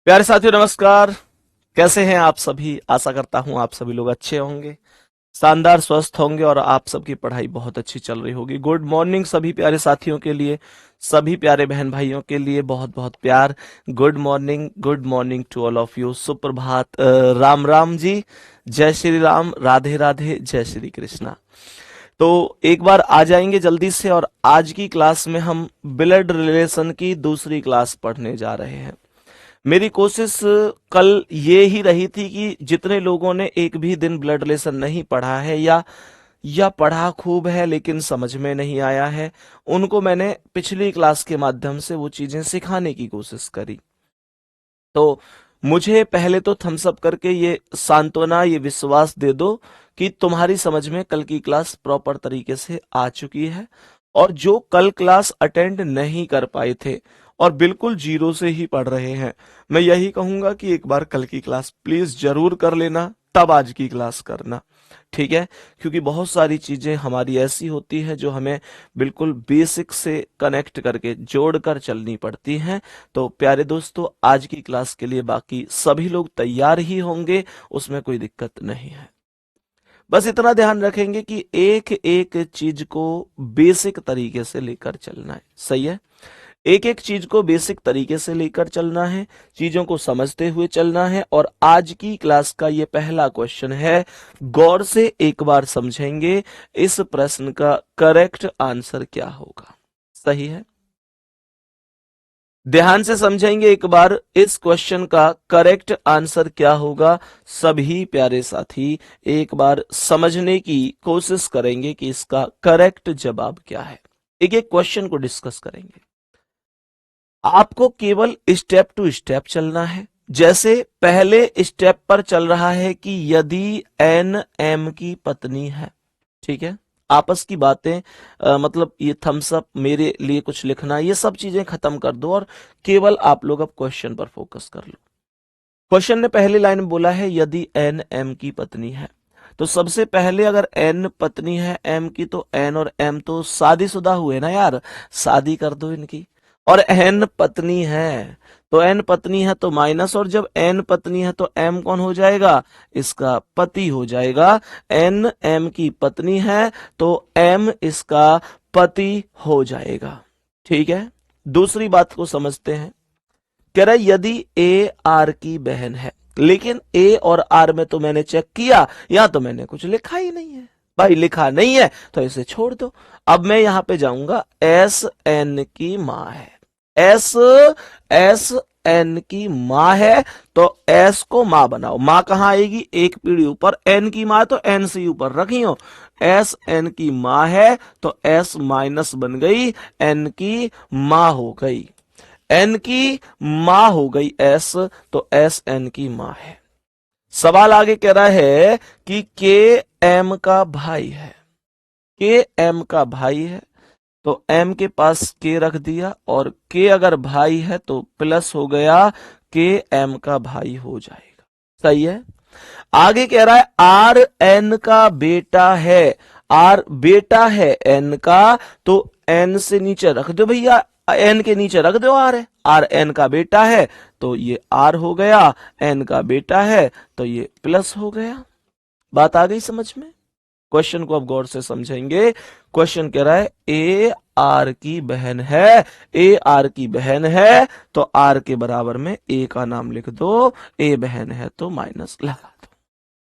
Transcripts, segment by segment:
प्यारे साथियों नमस्कार। कैसे हैं आप सभी? आशा करता हूं आप सभी लोग अच्छे होंगे, शानदार स्वस्थ होंगे और आप सबकी पढ़ाई बहुत अच्छी चल रही होगी। गुड मॉर्निंग सभी प्यारे साथियों के लिए, सभी प्यारे बहन भाइयों के लिए बहुत बहुत प्यार। Good morning to all of you. सुप्रभात, राम राम जी, जय श्री राम, राधे राधे, जय श्री कृष्णा। तो एक बार आ जाएंगे जल्दी से, और आज की क्लास में हम ब्लड रिलेशन की दूसरी क्लास पढ़ने जा रहे हैं। मेरी कोशिश कल ये ही रही थी कि जितने लोगों ने एक भी दिन ब्लड रिलेशन नहीं पढ़ा है या पढ़ा खूब है लेकिन समझ में नहीं आया है, उनको मैंने पिछली क्लास के माध्यम से वो चीजें सिखाने की कोशिश करी। तो मुझे पहले तो थम्स अप करके ये सांत्वना, ये विश्वास दे दो कि तुम्हारी समझ में कल की क्लास प्रॉपर तरीके से आ चुकी है। और जो कल क्लास अटेंड नहीं कर पाए थे और बिल्कुल जीरो से ही पढ़ रहे हैं, मैं यही कहूंगा कि एक बार कल की क्लास प्लीज जरूर कर लेना, तब आज की क्लास करना। ठीक है? क्योंकि बहुत सारी चीजें हमारी ऐसी होती हैं जो हमें बिल्कुल बेसिक से कनेक्ट करके जोड़कर चलनी पड़ती हैं। तो प्यारे दोस्तों, आज की क्लास के लिए बाकी सभी लोग तैयार ही होंगे, उसमें कोई दिक्कत नहीं है। बस इतना ध्यान रखेंगे कि एक एक चीज को बेसिक तरीके से लेकर चलना है। सही है? एक एक चीज को बेसिक तरीके से लेकर चलना है, चीजों को समझते हुए चलना है। और आज की क्लास का ये पहला क्वेश्चन है, गौर से एक बार समझेंगे, इस प्रश्न का करेक्ट आंसर क्या होगा। सही है? ध्यान से समझेंगे एक बार, इस क्वेश्चन का करेक्ट आंसर क्या होगा। सभी प्यारे साथी एक बार समझने की कोशिश करेंगे कि इसका करेक्ट जवाब क्या है। एक एक क्वेश्चन को डिस्कस करेंगे। आपको केवल स्टेप टू स्टेप चलना है। जैसे पहले स्टेप पर चल रहा है कि यदि एन एम की पत्नी है। ठीक है? आपस की बातें, मतलब ये थम्स अप, मेरे लिए कुछ लिखना, ये सब चीजें खत्म कर दो और केवल आप लोग अब क्वेश्चन पर फोकस कर लो। क्वेश्चन ने पहली लाइन में बोला है यदि एन एम की पत्नी है। तो सबसे पहले अगर एन पत्नी है एम की, तो एन और एम तो शादीशुदा हुए ना यार, शादी कर दो इनकी। और एन पत्नी है तो एन पत्नी है तो माइनस, और जब एन पत्नी है तो एम कौन हो जाएगा? इसका पति हो जाएगा। एन एम की पत्नी है तो एम इसका पति हो जाएगा। ठीक है? दूसरी बात को समझते हैं। कह रहा है यदि ए आर की बहन है, लेकिन ए और आर में तो मैंने चेक किया, या तो मैंने कुछ लिखा ही नहीं है। भाई लिखा नहीं है तो इसे छोड़ दो। अब मैं यहां पे जाऊंगा, एस एन की मां है। एस एस एन की मां है तो एस को मां बनाओ। मां कहां आएगी? एक पीढ़ी ऊपर। एन की मां तो एन से ऊपर रखी हो। एस एन की मां है तो एस माइनस बन गई, एन की मां हो गई। एन की मां हो गई एस, तो एस एन की मां है। सवाल आगे कह रहा है कि के एम का भाई है। के एम का भाई है तो एम के पास के रख दिया, और के अगर भाई है तो प्लस हो गया, के एम का भाई हो जाएगा। सही है? आगे कह रहा है आर एन का बेटा है। आर बेटा है एन का, तो एन से नीचे रख दो भैया, एन के नीचे रख दो आर है। आर एन का बेटा है तो ये आर हो गया, एन का बेटा है तो ये प्लस हो गया। बात आ गई समझ में? क्वेश्चन को अब गौर से समझेंगे। क्वेश्चन कह रहा है ए आर की बहन है। ए आर की बहन है तो आर के बराबर में ए का नाम लिख दो, ए बहन है तो माइनस लगा दो।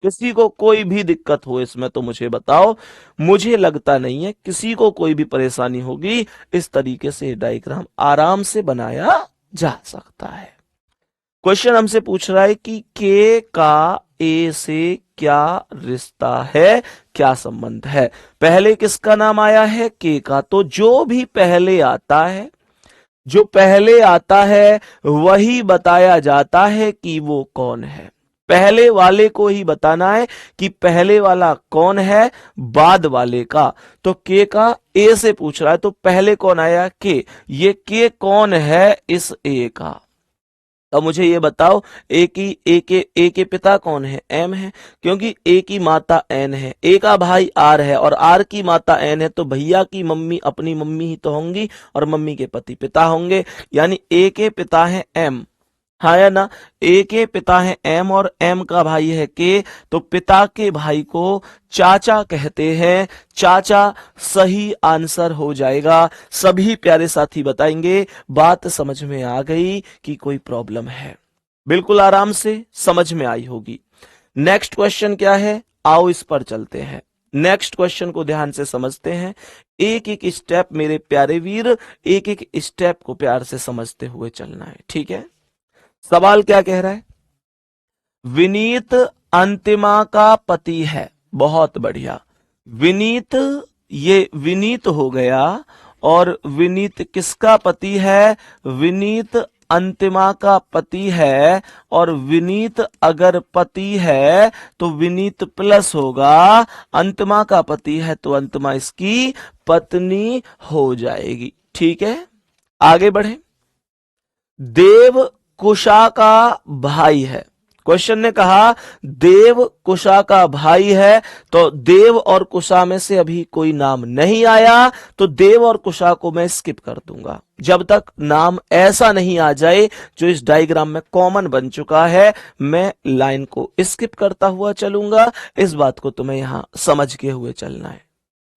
किसी को कोई भी दिक्कत हो इसमें तो मुझे बताओ। मुझे लगता नहीं है किसी को कोई भी परेशानी होगी। इस तरीके से डायग्राम आराम से बनाया जा सकता है। क्वेश्चन हमसे पूछ रहा है कि के का ए से क्या रिश्ता है, क्या संबंध है। पहले किसका नाम आया है? के का। तो जो भी पहले आता है, जो पहले आता है वही बताया जाता है कि वो कौन है। पहले वाले को ही बताना है कि पहले वाला कौन है, बाद वाले का। तो के का ए से पूछ रहा है तो पहले कौन आया? के। ये के कौन है? इस ए का। अब मुझे ये बताओ, ए के पिता कौन है? एम है, क्योंकि ए की माता एन है, ए का भाई आर है और आर की माता एन है, तो भैया की मम्मी अपनी मम्मी ही तो होंगी और मम्मी के पति पिता होंगे। यानी ए के पिता है एम, हाँ या ना? ए के पिता है एम और एम का भाई है के, तो पिता के भाई को चाचा कहते हैं। चाचा सही आंसर हो जाएगा। सभी प्यारे साथी बताएंगे बात समझ में आ गई कि कोई प्रॉब्लम है? बिल्कुल आराम से समझ में आई होगी। नेक्स्ट क्वेश्चन क्या है, आओ इस पर चलते हैं। नेक्स्ट क्वेश्चन को ध्यान से समझते हैं। एक एक स्टेप मेरे प्यारे वीर, एक एक स्टेप को प्यार से समझते हुए चलना है, ठीक है? सवाल क्या कह रहा है? विनीत अंतिमा का पति है। बहुत बढ़िया। विनीत, ये विनीत हो गया, और विनीत किसका पति है? विनीत अंतिमा का पति है। और विनीत अगर पति है तो विनीत प्लस होगा, अंतिमा का पति है तो अंतिमा इसकी पत्नी हो जाएगी, ठीक है? आगे बढ़े। देव कुशा का भाई है। क्वेश्चन ने कहा देव कुशा का भाई है, तो देव और कुशा में से अभी कोई नाम नहीं आया, तो देव और कुशा को मैं स्किप कर दूंगा जब तक नाम ऐसा नहीं आ जाए जो इस डायग्राम में कॉमन बन चुका है। मैं लाइन को स्किप करता हुआ चलूंगा। इस बात को तुम्हें यहां समझ के हुए चलना है।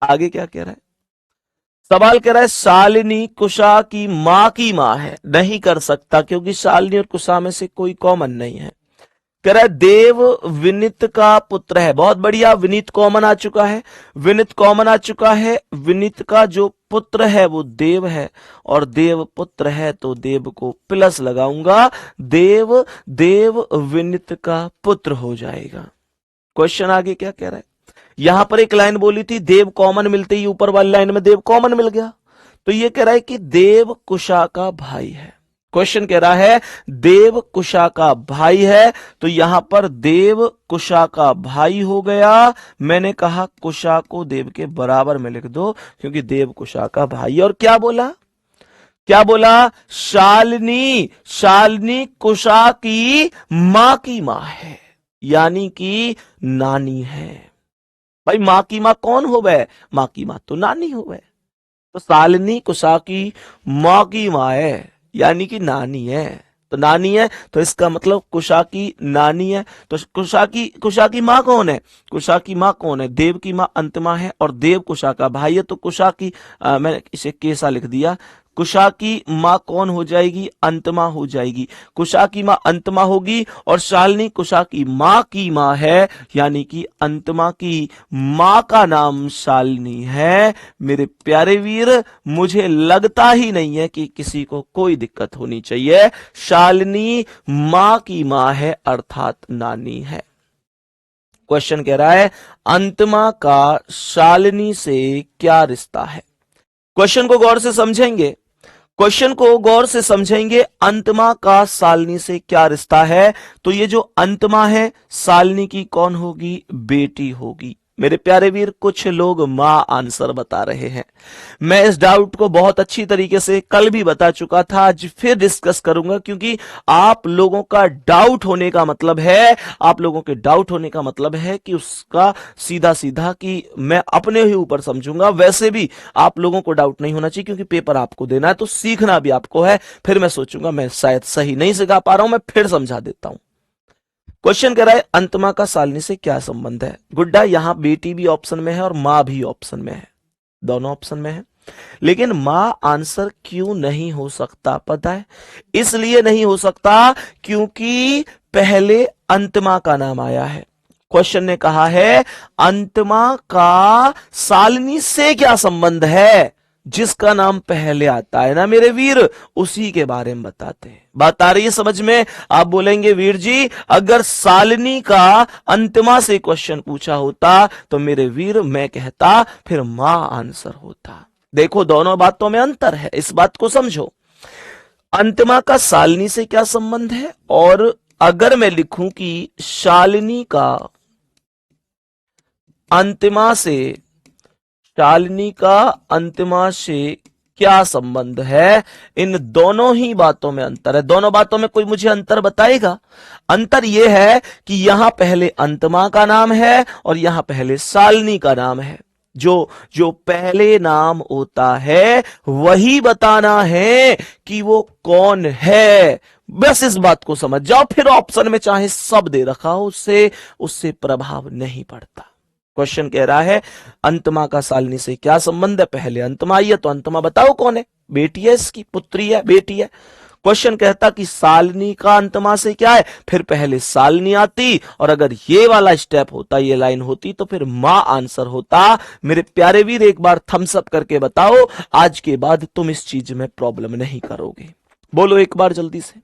आगे क्या कह रहा है? सवाल कह रहा है शालिनी कुशा की मां की मां है। नहीं कर सकता, क्योंकि शालिनी और कुशा में से कोई कॉमन नहीं है। कह रहा है देव विनीत का पुत्र है। बहुत बढ़िया, विनीत कॉमन आ चुका है। विनीत कॉमन आ चुका है। विनीत का जो पुत्र है वो देव है, और देव पुत्र है तो देव को प्लस लगाऊंगा। देव, देव विनीत का पुत्र हो जाएगा। क्वेश्चन आगे क्या कह रहा है? यहां पर एक लाइन बोली थी देव कॉमन मिलते ही ऊपर वाली लाइन में देव कॉमन मिल गया, तो ये कह रहा है कि देव कुशा का भाई है। क्वेश्चन कह रहा है देव कुशा का भाई है, तो यहां पर देव कुशा का भाई हो गया। मैंने कहा कुशा को देव के बराबर में लिख दो, क्योंकि देव कुशा का भाई। और क्या बोला? क्या बोला? शालिनी, शालिनी कुशा की मां की मां है, यानी कि नानी है। भाई मां की मां कौन हो गए? मां की मां तो नानी हो गए। तो शालिनी कुशा की मां की मां है, यानी कि नानी है। तो नानी है तो इसका मतलब कुशा की नानी है। तो कुशा की मां कौन है? कुशा की मां कौन है? देव की मां अंतिमा है, और देव कुशा का भाई है। तो कुशा की मैंने इसे कैसा लिख दिया। कुशा की मां कौन हो जाएगी? अंतमा हो जाएगी। कुशा की मां अंतमा होगी, और शालिनी कुशा की मां है, यानी कि अंतमा की मां का नाम शालिनी है। मेरे प्यारे वीर, मुझे लगता ही नहीं है कि किसी को कोई दिक्कत होनी चाहिए। शालिनी मां की मां है, अर्थात नानी है। क्वेश्चन कह रहा है अंतमा का शालिनी से क्या रिश्ता है? क्वेश्चन को गौर से समझेंगे। क्वेश्चन को गौर से समझेंगे। अंतमा का शालिनी से क्या रिश्ता है? तो ये जो अंतमा है, शालिनी की कौन होगी? बेटी होगी। मेरे प्यारे वीर, कुछ लोग मां आंसर बता रहे हैं। मैं इस डाउट को बहुत अच्छी तरीके से कल भी बता चुका था, आज फिर डिस्कस करूंगा, क्योंकि आप लोगों का डाउट होने का मतलब है, आप लोगों के डाउट होने का मतलब है कि उसका सीधा सीधा कि मैं अपने ही ऊपर समझूंगा। वैसे भी आप लोगों को डाउट नहीं होना चाहिए, क्योंकि पेपर आपको देना है, तो सीखना भी आपको है। फिर मैं सोचूंगा मैं शायद सही नहीं सिखा पा रहा हूं, मैं फिर समझा देता हूं। क्वेश्चन कह रहा है अंतमा का शालिनी से क्या संबंध है? गुड्डा, यहां बेटी भी ऑप्शन में है और मां भी ऑप्शन में है, दोनों ऑप्शन में है। लेकिन मां आंसर क्यों नहीं हो सकता पता है? इसलिए नहीं हो सकता क्योंकि पहले अंतमा का नाम आया है। क्वेश्चन ने कहा है अंतमा का शालिनी से क्या संबंध है? जिसका नाम पहले आता है ना मेरे वीर, उसी के बारे में बताते हैं। बात आ रही है समझ में? आप बोलेंगे वीर जी, अगर शालिनी का अंतिमा से क्वेश्चन पूछा होता तो मेरे वीर मैं कहता फिर मां आंसर होता। देखो दोनों बातों में अंतर है, इस बात को समझो। अंतिमा का शालिनी से क्या संबंध है, और अगर मैं लिखूं कि शालिनी का अंतिमा से, शालिनी का अंतिमा से क्या संबंध है, इन दोनों ही बातों में अंतर है। दोनों बातों में कोई मुझे अंतर बताएगा? अंतर यह है कि यहां पहले अंतिमा का नाम है और यहां पहले शालिनी का नाम है। जो जो पहले नाम होता है वही बताना है कि वो कौन है। बस इस बात को समझ जाओ, फिर ऑप्शन में चाहे सब दे रखा हो, उससे उससे प्रभाव नहीं पड़ता। क्वेश्चन कह रहा है अंतमा का शालिनी से क्या संबंध है, पहले अंतमा आई है तो अंतमा बताओ कौन है, बेटी है इसकी, पुत्री है, बेटी है। क्वेश्चन कहता कि शालिनी का अंतमा से क्या है, फिर पहले शालिनी आती, और अगर ये वाला स्टेप होता, ये लाइन होती, तो फिर मां आंसर होता। मेरे प्यारे वीर एक बार थम्स अप करके बताओ, आज के बाद तुम इस चीज में प्रॉब्लम नहीं करोगे। बोलो एक बार जल्दी से,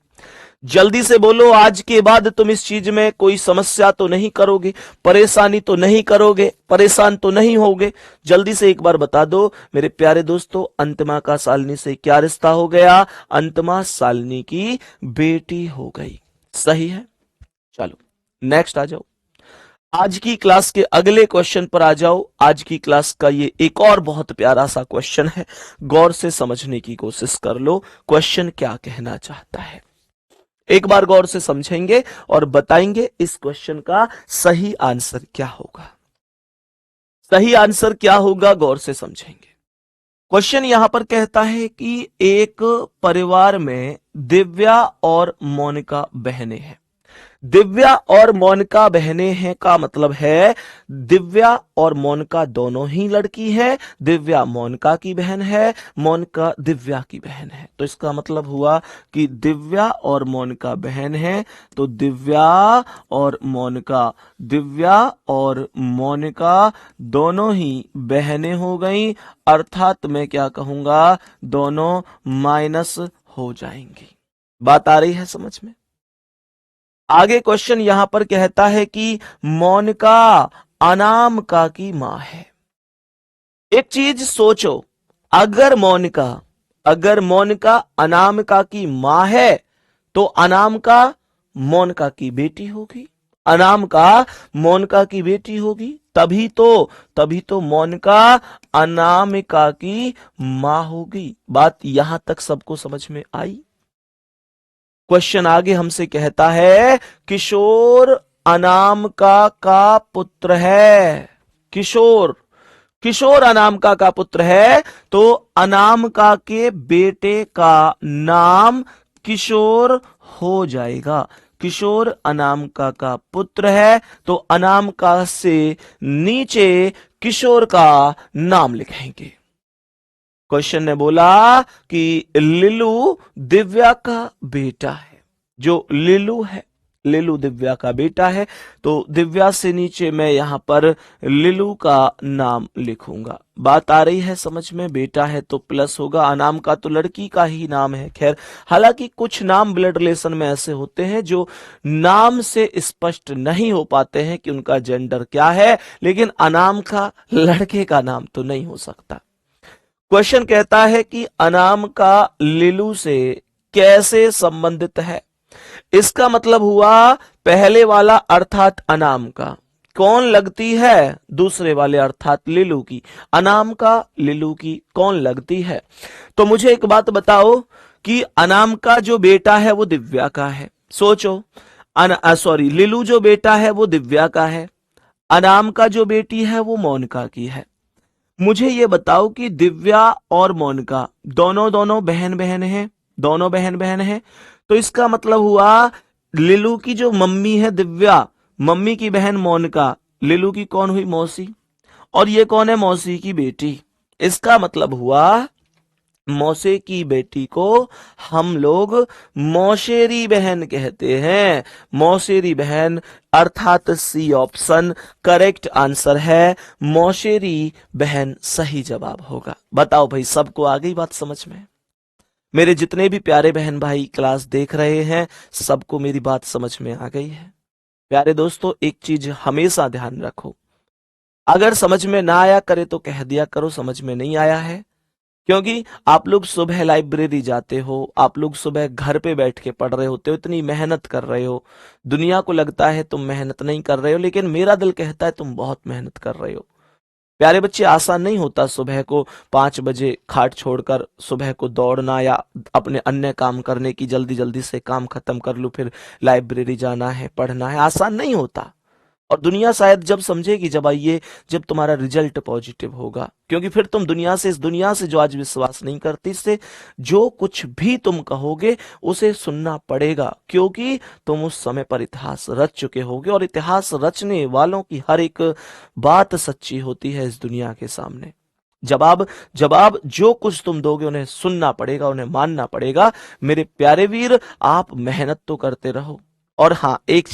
जल्दी से बोलो, आज के बाद तुम इस चीज में कोई समस्या तो नहीं करोगे, परेशानी तो नहीं करोगे, परेशान तो नहीं होगे। जल्दी से एक बार बता दो मेरे प्यारे दोस्तों, अंतमा का शालिनी से क्या रिश्ता हो गया, अंतमा शालिनी की बेटी हो गई। सही है। चलो नेक्स्ट आ जाओ, आज की क्लास के अगले क्वेश्चन पर आ जाओ। आज की क्लास का ये एक और बहुत प्यारा सा क्वेश्चन है, गौर से समझने की कोशिश कर लो क्वेश्चन क्या कहना चाहता है। एक बार गौर से समझेंगे और बताएंगे इस क्वेश्चन का सही आंसर क्या होगा। सही आंसर क्या होगा, गौर से समझेंगे। क्वेश्चन यहां पर कहता है कि एक परिवार में दिव्या और मोनिका बहनें हैं। दिव्या और मोनिका बहनें हैं का मतलब है दिव्या और मोनिका दोनों ही लड़की हैं। दिव्या मोनिका की बहन है, मोनिका दिव्या की बहन है। तो इसका मतलब हुआ कि दिव्या और मोनिका बहन है, तो दिव्या और मोनिका, दिव्या और मोनिका दोनों ही बहनें हो गई, अर्थात मैं क्या कहूंगा, दोनों माइनस हो जाएंगी। बात आ रही है समझ में। आगे क्वेश्चन यहां पर कहता है कि मोनिका अनामिका की मां है। एक चीज सोचो, अगर मोनिका अनामिका की मां है तो अनामिका मोनिका की बेटी होगी, अनामिका मोनिका की बेटी होगी, तभी तो मोनिका अनामिका की मां होगी। बात यहां तक सबको समझ में आई। क्वेश्चन आगे हमसे कहता है किशोर अनामिका का पुत्र है। किशोर अनामिका का पुत्र है, तो अनामिका के बेटे का नाम किशोर हो जाएगा। किशोर अनामिका का पुत्र है, तो अनामिका से नीचे किशोर का नाम लिखेंगे। क्वेश्चन ने बोला कि लिलू दिव्या का बेटा है। जो लिलू है, लिलू दिव्या का बेटा है, तो दिव्या से नीचे मैं यहां पर लिलू का नाम लिखूंगा। बात आ रही है समझ में। बेटा है तो प्लस होगा, अनामिका तो लड़की का ही नाम है। खैर, हालांकि कुछ नाम ब्लड रिलेशन में ऐसे होते हैं जो नाम से स्पष्ट नहीं हो पाते हैं कि उनका जेंडर क्या है, लेकिन अनामिका लड़के का नाम तो नहीं हो सकता। क्वेश्चन कहता है कि अनामिका लिलू से कैसे संबंधित है। इसका मतलब हुआ पहले वाला अर्थात अनामिका कौन लगती है, दूसरे वाले अर्थात लिलू की। अनामिका लिलू की कौन लगती है। तो मुझे एक बात बताओ कि अनामिका जो बेटा है वो दिव्या का है। सोचो, लिलू जो बेटा है वो दिव्या का है, अनामिका जो बेटी है वो मोनिका की है। मुझे ये बताओ कि दिव्या और मोनिका दोनों दोनों बहन बहन हैं, दोनों बहन बहन हैं, तो इसका मतलब हुआ लिलू की जो मम्मी है दिव्या, मम्मी की बहन मोनिका, लिलू की कौन हुई, मौसी, और ये कौन है, मौसी की बेटी। इसका मतलब हुआ मौसे की बेटी को हम लोग मौसेरी बहन कहते हैं। मौसेरी बहन अर्थात सी ऑप्शन करेक्ट आंसर है। मौसेरी बहन सही जवाब होगा। बताओ भाई, सबको आ गई बात समझ में। मेरे जितने भी प्यारे बहन भाई क्लास देख रहे हैं, सबको मेरी बात समझ में आ गई है। प्यारे दोस्तों, एक चीज हमेशा ध्यान रखो, अगर समझ में ना आया करे तो कह दिया करो समझ में नहीं आया है, क्योंकि आप लोग सुबह लाइब्रेरी जाते हो, आप लोग सुबह घर पे बैठ के पढ़ रहे होते हो, इतनी मेहनत कर रहे हो, दुनिया को लगता है तुम मेहनत नहीं कर रहे हो, लेकिन मेरा दिल कहता है तुम बहुत मेहनत कर रहे हो। प्यारे बच्चे, आसान नहीं होता सुबह को 5 बजे खाट छोड़कर सुबह को दौड़ना या अपने अन्य काम करने की, जल्दी जल्दी से काम खत्म कर लूं फिर लाइब्रेरी जाना है, पढ़ना है, आसान नहीं होता। और दुनिया शायद जब समझेगी, जब आइए जब तुम्हारा रिजल्ट पॉजिटिव होगा, क्योंकि फिर तुम दुनिया से, इस दुनिया से जो आज विश्वास नहीं करती, इससे जो कुछ भी तुम कहोगे उसे सुनना पड़ेगा, क्योंकि तुम उस समय पर इतिहास रच चुके होगे, और इतिहास रचने वालों की हर एक बात सच्ची होती है इस दुनिया के सामने। जवाब जो कुछ तुम दोगे उन्हें सुनना पड़ेगा, उन्हें मानना पड़ेगा। मेरे प्यारे वीर, आप मेहनत तो करते रहो। और हाँ, एक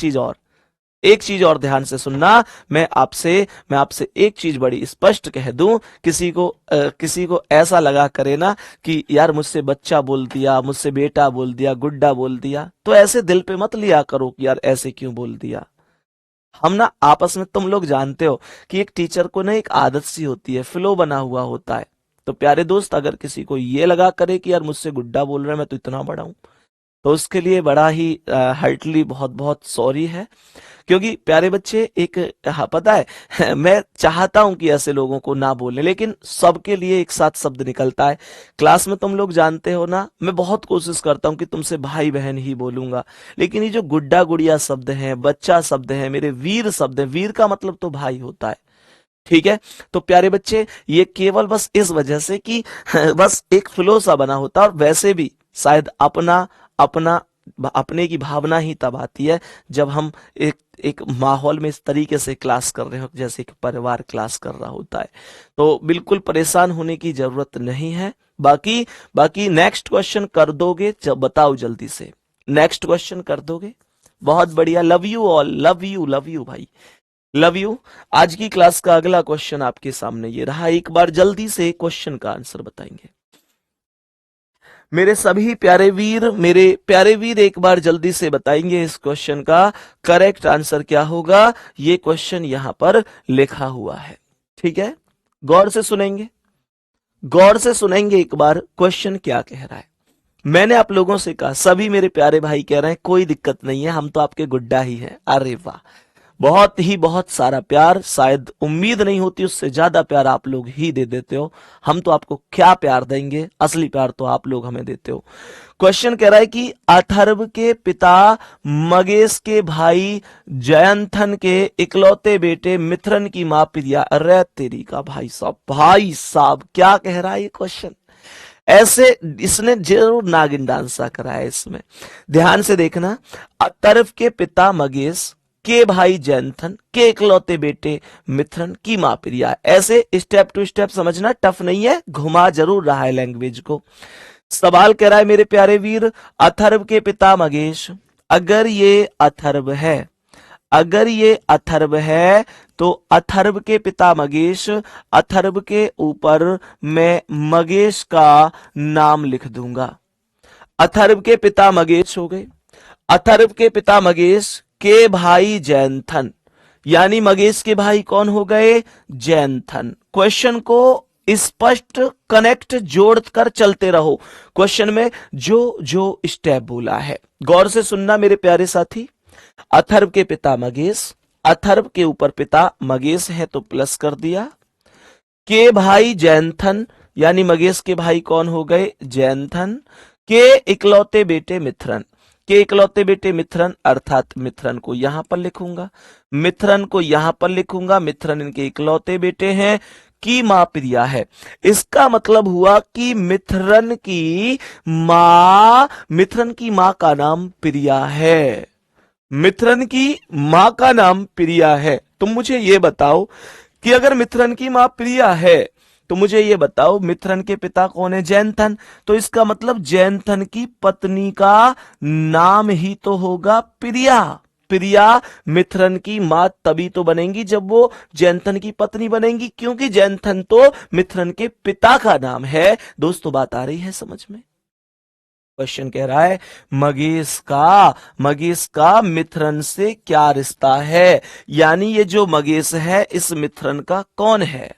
चीज और ध्यान से सुनना। मैं आपसे एक चीज बड़ी स्पष्ट कह दूं, किसी को ऐसा लगा करे ना कि यार मुझसे बच्चा बोल दिया, मुझसे बेटा बोल दिया, गुड्डा बोल दिया, तो ऐसे दिल पे मत लिया करो कि यार ऐसे क्यों बोल दिया। हम ना आपस में, तुम लोग जानते हो कि एक टीचर को ना एक आदत सी होती है, फ्लो बना हुआ होता है। तो प्यारे दोस्त, अगर किसी को ये लगा करे कि यार मुझसे गुड्डा बोल रहा है, मैं तो इतना बड़ा हूं, तो उसके लिए बड़ा ही हार्टली बहुत बहुत सॉरी है। क्योंकि प्यारे बच्चे, एक, हाँ पता है मैं चाहता हूं कि ऐसे लोगों को ना बोले, लेकिन सबके लिए एक साथ शब्द निकलता है। क्लास में तुम लोग जानते हो ना, मैं बहुत कोशिश करता हूं कि तुमसे भाई बहन ही बोलूंगा, लेकिन ये जो गुड्डा गुड़िया शब्द है, बच्चा शब्द है, मेरे वीर शब्द है, वीर का मतलब तो भाई होता है। ठीक है। तो प्यारे बच्चे, ये केवल बस इस वजह से कि बस एक फ्लो सा बना होता है, और वैसे भी शायद अपना अपना अपने की भावना ही तब आती है जब हम एक एक माहौल में इस तरीके से क्लास कर रहे हो, जैसे कि परिवार क्लास कर रहा होता है। तो बिल्कुल परेशान होने की जरूरत नहीं है। बाकी बाकी नेक्स्ट क्वेश्चन कर दोगे? जब बताओ जल्दी से, नेक्स्ट क्वेश्चन कर दोगे? बहुत बढ़िया, love you all, love you भाई, लव यू। आज की क्लास का अगला क्वेश्चन आपके सामने ये रहा, एक बार जल्दी से क्वेश्चन का आंसर बताएंगे मेरे सभी प्यारे वीर, मेरे प्यारे वीर, एक बार जल्दी से बताएंगे इस क्वेश्चन का करेक्ट आंसर क्या होगा। ये क्वेश्चन यहां पर लिखा हुआ है, ठीक है। गौर से सुनेंगे, गौर से सुनेंगे एक बार क्वेश्चन क्या कह रहा है। मैंने आप लोगों से कहा, सभी मेरे प्यारे भाई कह रहे हैं कोई दिक्कत नहीं है, हम तो आपके गुड्डा ही हैं। अरे वाह, बहुत ही बहुत सारा प्यार, शायद उम्मीद नहीं होती उससे ज्यादा प्यार आप लोग ही दे देते हो। हम तो आपको क्या प्यार देंगे, असली प्यार तो आप लोग हमें देते हो। क्वेश्चन कह रहा है कि अथर्व के पिता मगेश के भाई जयंथन के इकलौते बेटे मिथुन की मां प्रिया। अरे तेरी का भाई साहब, भाई साहब क्या कह रहा है ये क्वेश्चन। ऐसे इसने जरूर नागिन डांस सा करा है इसमें। ध्यान से देखना, अथर्व के पिता मगेश के भाई जयंथन के इकलौते बेटे मिथुन की मां प्रिया। ऐसे स्टेप टू स्टेप समझना, टफ नहीं है, घुमा जरूर रहा है लैंग्वेज को। सवाल कह रहा है मेरे प्यारे वीर, अथर्व के पिता मगेश, अगर ये अथर्व है, अगर ये अथर्व है तो अथर्व के पिता मगेश, अथर्व के ऊपर मैं मगेश का नाम लिख दूंगा। अथर्व के पिता मगेश हो गए, अथर्व के पिता मगेश के भाई जयंथन, यानी मगेश के भाई कौन हो गए? जयंथन। क्वेश्चन को स्पष्ट कनेक्ट जोड़ कर चलते रहो, क्वेश्चन में जो जो स्टेप बोला है गौर से सुनना मेरे प्यारे साथी। अथर्व के पिता मगेश, अथर्व के ऊपर पिता मगेश है तो प्लस कर दिया, के भाई जयंथन, यानी मगेश के भाई कौन हो गए? जयंथन, के इकलौते बेटे मिथुन, के इकलौते बेटे मिथुन, अर्थात मिथुन को यहां पर लिखूंगा, मिथुन को यहां पर लिखूंगा, मिथुन इनके इकलौते बेटे हैं, की मां प्रिया है। इसका मतलब हुआ कि मिथुन की मां का नाम प्रिया है, मिथुन की मां का नाम प्रिया है। तुम मुझे ये बताओ कि अगर मिथुन की मां प्रिया है तो मुझे ये बताओ मिथुन के पिता कौन है? जयंथन। तो इसका मतलब जयंथन की पत्नी का नाम ही तो होगा प्रिया। प्रिया मिथुन की मां तभी तो बनेंगी जब वो जयंथन की पत्नी बनेंगी, क्योंकि जयंथन तो मिथुन के पिता का नाम है। दोस्तों बात आ रही है समझ में? क्वेश्चन कह रहा है मगेश का मिथुन से क्या रिश्ता है, यानी ये जो मगेश है इस मिथुन का कौन है?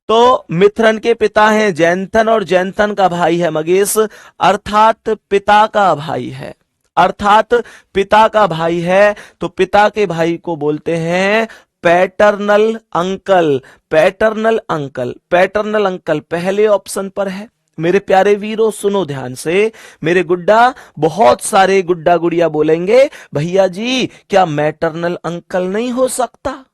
तो मिथुन के पिता हैं जयंथन और जयंथन का भाई है मगेश, अर्थात पिता का भाई है, अर्थात पिता का भाई है। तो पिता के भाई को बोलते हैं paternal uncle, paternal uncle, paternal uncle पहले ऑप्शन पर है। मेरे प्यारे वीरों सुनो ध्यान से, मेरे गुड्डा, बहुत सारे गुड्डा गुड़िया बोलेंगे भैया जी क्या मैटरनल अंकल नहीं हो सकता?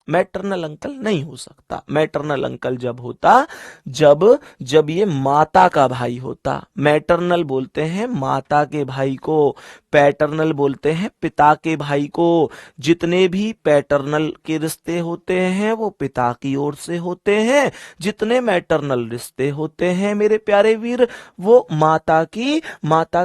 मैटरनल अंकल नहीं हो सकता। मैटरनल अंकल जब होता, जब जब ये माता का भाई होता। मैटरनल बोलते हैं माता के भाई को, पैटर्नल बोलते हैं पिता के भाई को। जितने भी पैटर्नल के रिश्ते होते हैं वो पिता की ओर से होते हैं, जितने मैटरनल रिश्ते होते हैं मेरे प्यारे वीर वो माता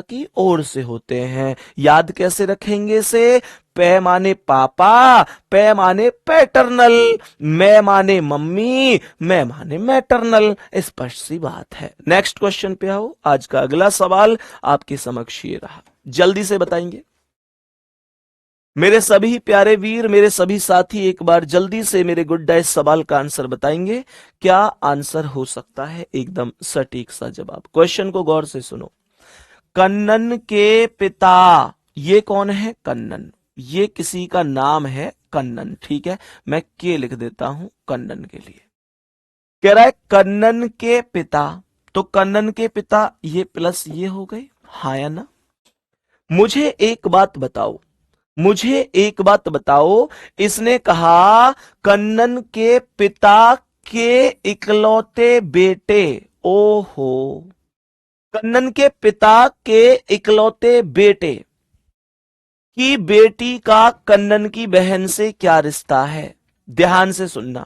की ओर से होते हैं। याद कैसे रखेंगे से? पै माने पापा, पै माने पैटर्नल, मैं माने मम्मी, मैं माने मैटरनल। स्पष्ट सी बात है। नेक्स्ट क्वेश्चन पे आओ। आज का अगला सवाल आपके समक्ष ये रहा, जल्दी से बताएंगे मेरे सभी प्यारे वीर, मेरे सभी साथी, एक बार जल्दी से मेरे गुड्डा इस सवाल का आंसर बताएंगे। क्या आंसर हो सकता है एकदम सटीक सा जवाब? क्वेश्चन को गौर से सुनो। कन्नन के पिता, ये कौन है? कन्नन। ये किसी का नाम है कन्नन, ठीक है, मैं के लिख देता हूं कन्नन के लिए। कह रहा है कन्नन के पिता, तो कन्नन के पिता ये प्लस ये हो गए, हाँ या ना? मुझे एक बात बताओ, मुझे एक बात बताओ, इसने कहा कन्नन के पिता के इकलौते बेटे, ओहो, कन्नन के पिता के इकलौते बेटे की बेटी का कन्नन की बहन से क्या रिश्ता है? ध्यान से सुनना,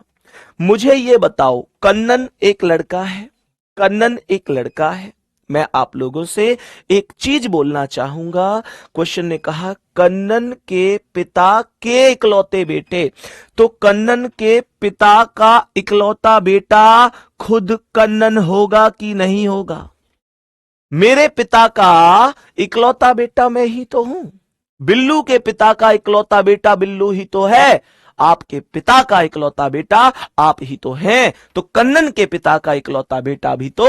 मुझे ये बताओ, कन्नन एक लड़का है, कन्नन एक लड़का है। मैं आप लोगों से एक चीज बोलना चाहूंगा। क्वेश्चन ने कहा कन्नन के पिता के इकलौते बेटे, तो कन्नन के पिता का इकलौता बेटा खुद कन्नन होगा कि नहीं होगा? मेरे पिता का इकलौता बेटा मैं ही तो हूं। बिल्लू के पिता का इकलौता बेटा बिल्लू ही तो है। आपके पिता का इकलौता बेटा आप ही तो हैं, तो कन्नन के पिता का इकलौता बेटा भी तो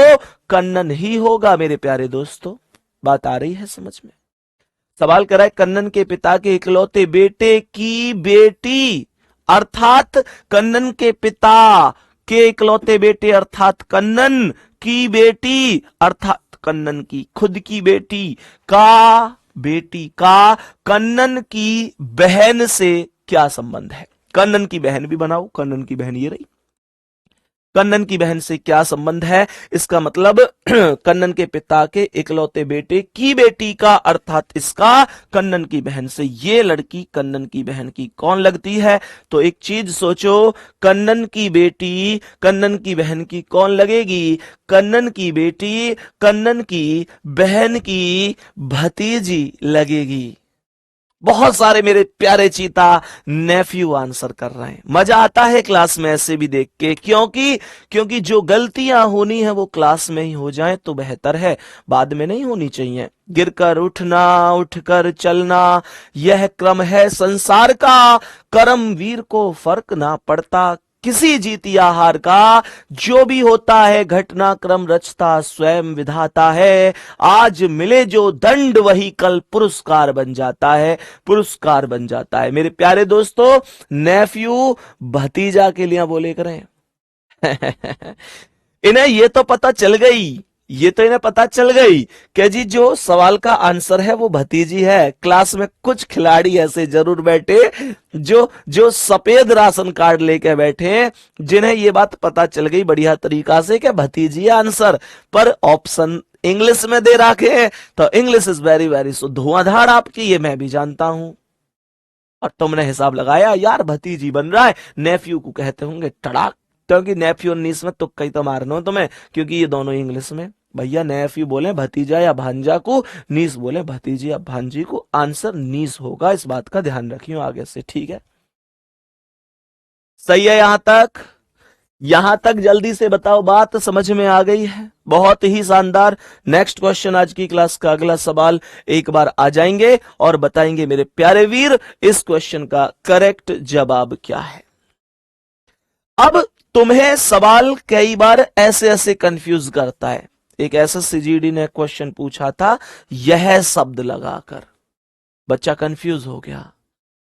कन्नन ही होगा मेरे प्यारे दोस्तों। बात आ रही है समझ में? सवाल कर रहा है कन्नन के पिता के इकलौते बेटे की बेटी, अर्थात कन्नन के पिता के इकलौते बेटे अर्थात कन्नन की बेटी, अर्थात कन्नन की खुद की बेटी का कन्नन की बहन से क्या संबंध है? कन्नन की बहन भी बनाओ, कन्नन की बहन ये रही, कन्नन की बहन से क्या संबंध है? इसका मतलब कन्नन के पिता के इकलौते बेटे की बेटी का, अर्थात इसका कन्नन की बहन से। ये लड़की कन्नन की बहन की कौन लगती है? तो एक चीज सोचो, कन्नन की बेटी कन्नन की बहन की कौन लगेगी? कन्नन की बेटी कन्नन की बहन की भतीजी लगेगी। बहुत सारे मेरे प्यारे चीता नेफ्यू आंसर कर रहे हैं। मजा आता है क्लास में ऐसे भी देख के, क्योंकि जो गलतियां होनी है वो क्लास में ही हो जाए तो बेहतर है, बाद में नहीं होनी चाहिए। गिरकर उठना, उठकर चलना, यह क्रम है संसार का, कर्म वीर को फर्क ना पड़ता किसी जीत या हार का, जो भी होता है घटनाक्रम रचता स्वयं विधाता है। आज मिले जो दंड वही कल पुरस्कार बन जाता है, पुरस्कार बन जाता है। मेरे प्यारे दोस्तों, नेफ्यू भतीजा के लिए बोले करें इन्हें ये तो पता चल गई, ये तो इन्हें पता चल गई कि जी जो सवाल का आंसर है वो भतीजी है। क्लास में कुछ खिलाड़ी ऐसे जरूर बैठे जो सफेद राशन कार्ड लेके बैठे, जिन्हें ये बात पता चल गई बढ़िया तरीका से कि भतीजी आंसर, पर ऑप्शन इंग्लिश में दे रखे हैं, तो English is very very so धुआंधार आपकी, ये मैं भी जानता हूं। और तुमने हिसाब लगाया यार भतीजी बन रहा है, नेफ्यू को कहते होंगे टड़ाक, क्योंकि नेफ्यू और नीस में तुक्का ही तो मारना हो तुम्हें, क्योंकि ये दोनों इंग्लिश में। भैया नेफ्यू बोले भतीजा या भांजा को, नीस बोले भतीजी या भांजी को, आंसर नीस होगा, इस बात का ध्यान रखियो आगे से, ठीक है? सही है यहां तक? यहां तक जल्दी से बताओ, बात समझ में आ गई है? बहुत ही शानदार। नेक्स्ट क्वेश्चन, आज की क्लास का अगला सवाल एक बार आ जाएंगे और बताएंगे मेरे प्यारे वीर इस क्वेश्चन का करेक्ट जवाब क्या है। अब तुम्हें सवाल कई बार ऐसे ऐसे कंफ्यूज करता है। एक एसएससीजीडी ने क्वेश्चन पूछा था यह शब्द लगाकर, बच्चा कंफ्यूज हो गया,